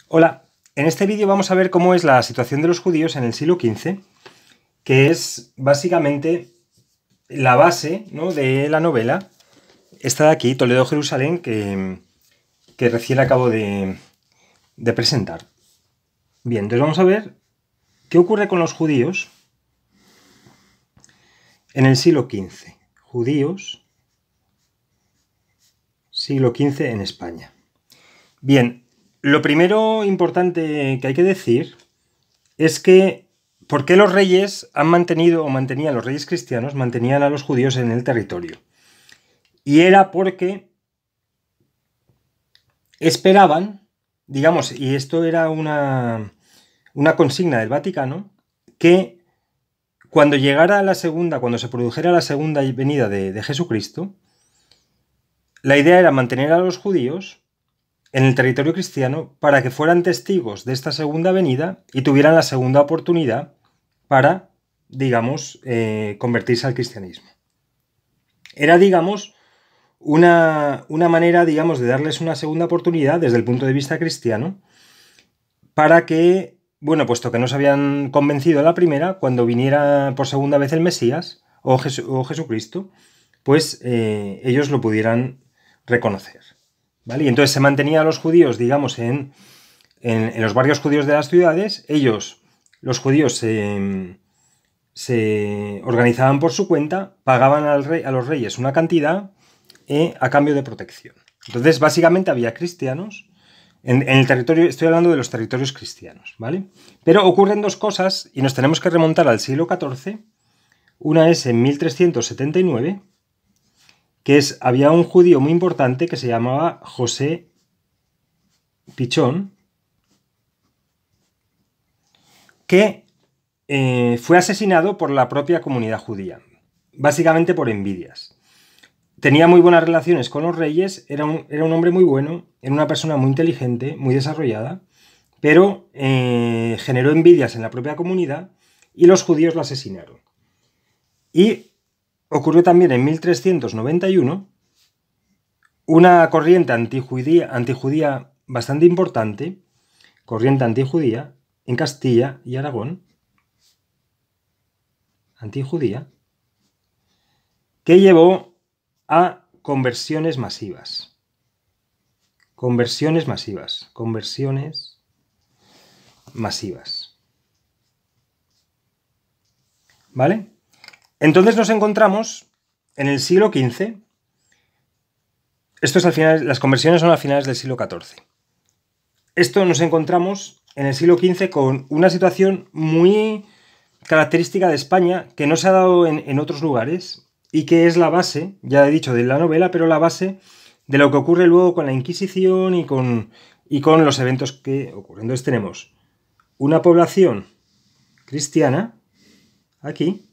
Hola, en este vídeo vamos a ver cómo es la situación de los judíos en el siglo XV, que es básicamente la base, ¿no?, de la novela. Esta de aquí, Toledo-Jerusalén, que recién acabo de presentar. Bien, entonces vamos a ver qué ocurre con los judíos en el siglo XV. Judíos, siglo XV en España. Bien, lo primero importante que hay que decir es que ¿por qué los reyes han mantenido o mantenían, los reyes cristianos mantenían a los judíos en el territorio? Y era porque esperaban, digamos, y esto era una consigna del Vaticano, que cuando se produjera la segunda venida de Jesucristo, la idea era mantener a los judíos en el territorio cristiano para que fueran testigos de esta segunda venida y tuvieran la segunda oportunidad para, digamos, convertirse al cristianismo. Era, digamos, una manera, digamos, de darles una segunda oportunidad desde el punto de vista cristiano para que, bueno, puesto que no se habían convencido de la primera, cuando viniera por segunda vez el Mesías o Jesucristo, pues ellos lo pudieran reconocer, ¿vale? Y entonces se mantenía a los judíos, digamos, en los barrios judíos de las ciudades. Los judíos, se organizaban por su cuenta, pagaban a los reyes una cantidad a cambio de protección. Entonces, básicamente había cristianos en el territorio, estoy hablando de los territorios cristianos, ¿vale? Pero ocurren dos cosas y nos tenemos que remontar al siglo XIV. Una es en 1379, había un judío muy importante que se llamaba José Pichón, que fue asesinado por la propia comunidad judía, básicamente por envidias. Tenía muy buenas relaciones con los reyes, era un hombre muy bueno, era una persona muy inteligente, muy desarrollada, pero generó envidias en la propia comunidad y los judíos lo asesinaron. Y ocurrió también en 1391 una corriente antijudía bastante importante, corriente antijudía en Castilla y Aragón, antijudía, que llevó a conversiones masivas. Conversiones masivas. ¿Vale? Entonces nos encontramos en el siglo XV. Esto es al final, las conversiones son a finales del siglo XIV. Esto nos encontramos en el siglo XV con una situación muy característica de España que no se ha dado en otros lugares y que es la base, ya he dicho, de la novela, pero la base de lo que ocurre luego con la Inquisición y con los eventos que ocurren. Entonces tenemos una población cristiana aquí,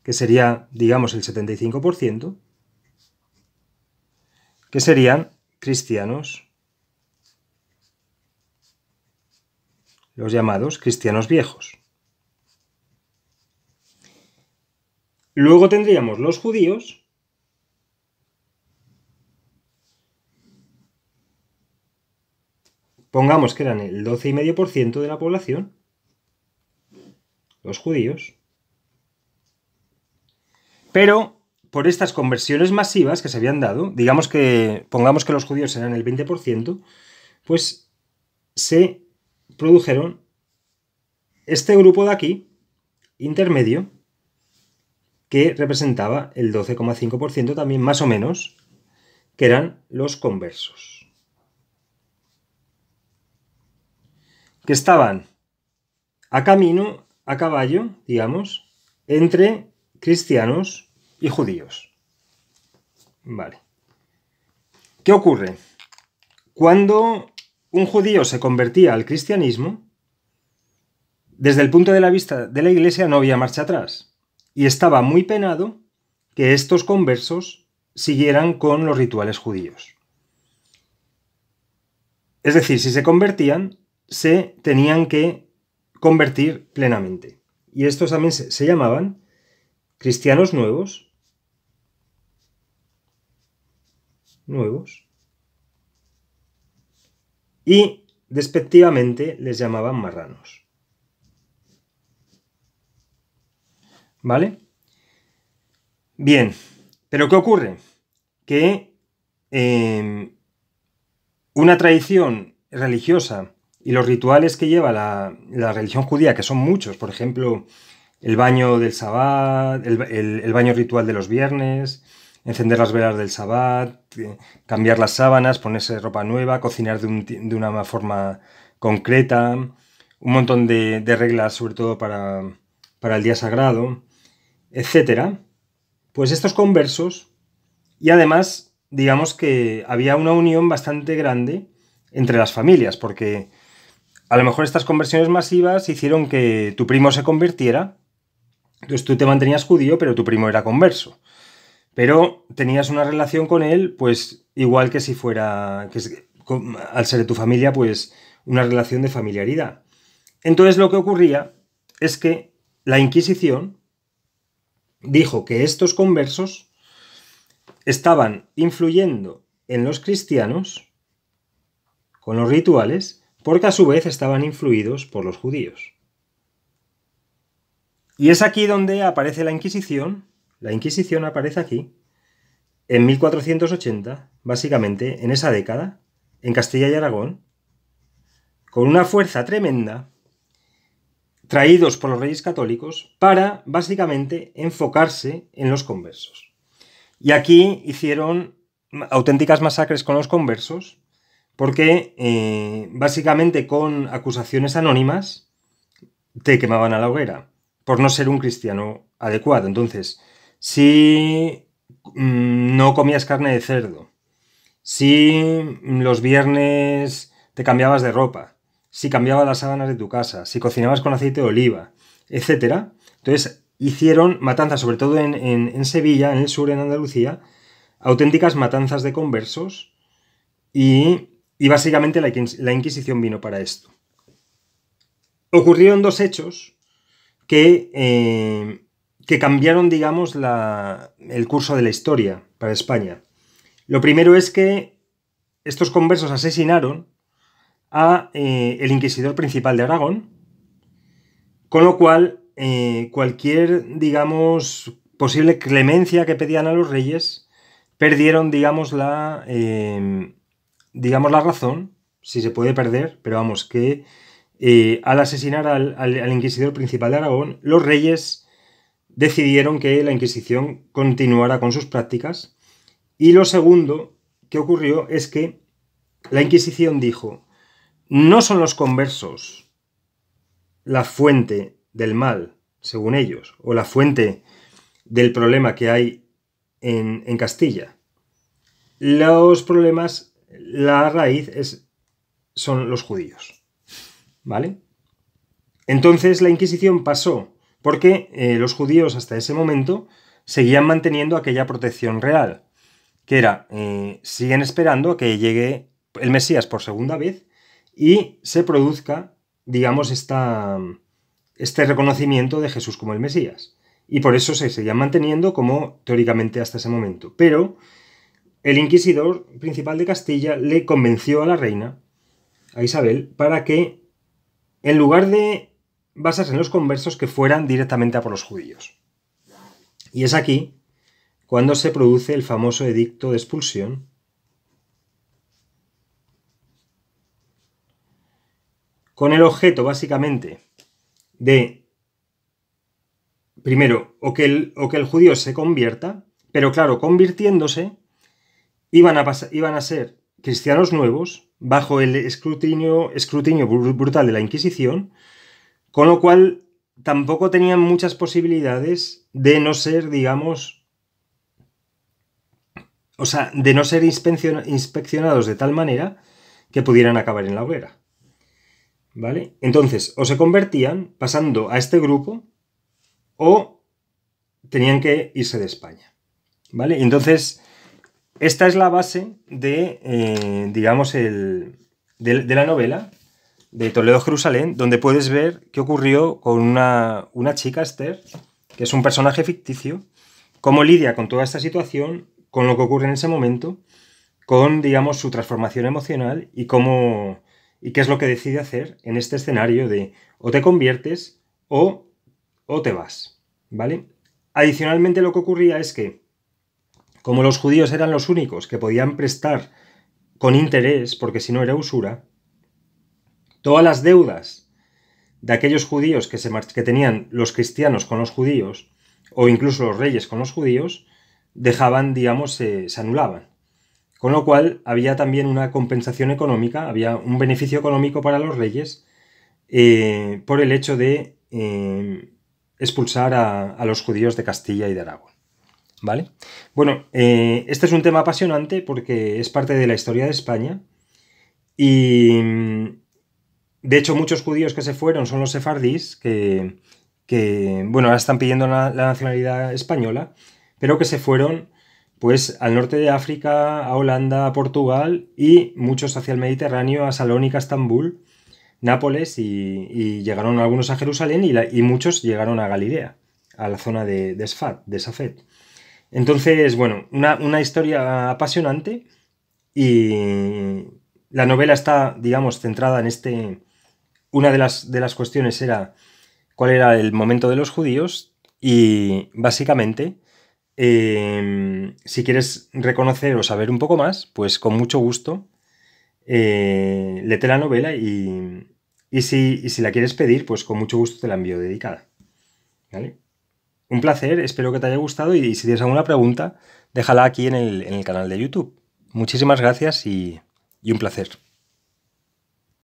que sería, digamos, el 75%, que serían cristianos, los llamados cristianos viejos. Luego tendríamos los judíos, pongamos que eran el 12,5% de la población, los judíos, pero por estas conversiones masivas que se habían dado, pongamos que los judíos eran el 20%, pues se produjeron este grupo de aquí, intermedio, que representaba el 12,5% también, más o menos, que eran los conversos, que estaban a caballo, digamos, entre cristianos y judíos. Vale. ¿Qué ocurre? Cuando un judío se convertía al cristianismo, desde el punto de vista de la Iglesia no había marcha atrás. Y estaba muy penado que estos conversos siguieran con los rituales judíos. Es decir, si se convertían, se tenían que convertir plenamente. Y estos también se llamaban cristianos nuevos, y despectivamente les llamaban marranos. ¿Vale? Bien, pero ¿qué ocurre? Que una tradición religiosa y los rituales que lleva la religión judía, que son muchos, por ejemplo, el baño del Sabbat, el baño ritual de los viernes, encender las velas del Sabbat, cambiar las sábanas, ponerse ropa nueva, cocinar de una forma concreta, un montón de reglas, sobre todo para el día sagrado, etcétera. Pues estos conversos, y además, digamos que había una unión bastante grande entre las familias, porque a lo mejor estas conversiones masivas hicieron que tu primo se convirtiera, entonces tú te mantenías judío, pero tu primo era converso. Pero tenías una relación con él, pues igual que si fuera, al ser de tu familia, pues una relación de familiaridad. Entonces lo que ocurría es que la Inquisición dijo que estos conversos estaban influyendo en los cristianos con los rituales, porque a su vez estaban influidos por los judíos. Y es aquí donde aparece la Inquisición. La Inquisición aparece aquí, en 1480, básicamente en esa década, en Castilla y Aragón, con una fuerza tremenda, traídos por los reyes católicos, para básicamente enfocarse en los conversos. Y aquí hicieron auténticas masacres con los conversos, porque básicamente con acusaciones anónimas te quemaban a la hoguera por no ser un cristiano adecuado. Entonces, si no comías carne de cerdo, si los viernes te cambiabas de ropa, si cambiabas las sábanas de tu casa, si cocinabas con aceite de oliva, etc. Entonces hicieron matanzas, sobre todo en Sevilla, en el sur, en Andalucía, auténticas matanzas de conversos, y básicamente la Inquisición vino para esto. Ocurrieron dos hechos que cambiaron, digamos, el curso de la historia para España. Lo primero es que estos conversos asesinaron a el inquisidor principal de Aragón, con lo cual cualquier, digamos, posible clemencia que pedían a los reyes, perdieron, digamos, la razón, si se puede perder, pero vamos, que al asesinar al inquisidor principal de Aragón, los reyes decidieron que la Inquisición continuara con sus prácticas. Y lo segundo que ocurrió es que la Inquisición dijo: no son los conversos la fuente del mal, según ellos, o la fuente del problema que hay en Castilla. Los problemas, la raíz son los judíos. ¿Vale? Entonces la Inquisición pasó, porque los judíos hasta ese momento seguían manteniendo aquella protección real, que era, siguen esperando a que llegue el Mesías por segunda vez y se produzca, digamos, este reconocimiento de Jesús como el Mesías. Y por eso se seguían manteniendo como teóricamente hasta ese momento. Pero el inquisidor principal de Castilla le convenció a la reina, a Isabel, para que, en lugar de basarse en los conversos, que fueran directamente a por los judíos. Y es aquí cuando se produce el famoso edicto de expulsión, con el objeto, básicamente, de, primero, o que el judío se convierta, pero claro, convirtiéndose, iban a ser cristianos nuevos, bajo el escrutinio brutal de la Inquisición, con lo cual tampoco tenían muchas posibilidades de no ser, digamos, o sea, de no ser inspeccionados de tal manera que pudieran acabar en la hoguera. ¿Vale? Entonces, o se convertían pasando a este grupo, o tenían que irse de España. ¿Vale? Entonces, esta es la base de, digamos, de la novela de Toledo, Jerusalén, donde puedes ver qué ocurrió con una chica, Esther, que es un personaje ficticio, cómo lidia con toda esta situación, con lo que ocurre en ese momento, con, digamos, su transformación emocional y cómo y qué es lo que decide hacer en este escenario de o te conviertes o te vas, ¿vale? Adicionalmente lo que ocurría es que, como los judíos eran los únicos que podían prestar con interés, porque si no era usura, todas las deudas de aquellos judíos que tenían los cristianos con los judíos, o incluso los reyes con los judíos, dejaban, digamos, se anulaban. Con lo cual había también una compensación económica, había un beneficio económico para los reyes por el hecho de expulsar a los judíos de Castilla y de Aragón. ¿Vale? Bueno, este es un tema apasionante porque es parte de la historia de España y de hecho muchos judíos que se fueron son los sefardíes que bueno, ahora están pidiendo la nacionalidad española, pero que se fueron pues al norte de África, a Holanda, a Portugal y muchos hacia el Mediterráneo, a Salónica, Estambul, Nápoles y llegaron algunos a Jerusalén y muchos llegaron a Galilea, a la zona de Safed. Entonces, bueno, una historia apasionante y la novela está, digamos, centrada en este... Una de las cuestiones era cuál era el momento de los judíos y básicamente, si quieres reconocer o saber un poco más, pues con mucho gusto léete la novela y si la quieres pedir, pues con mucho gusto te la envío dedicada. ¿Vale? Un placer, espero que te haya gustado y si tienes alguna pregunta, déjala aquí en el canal de YouTube. Muchísimas gracias y un placer.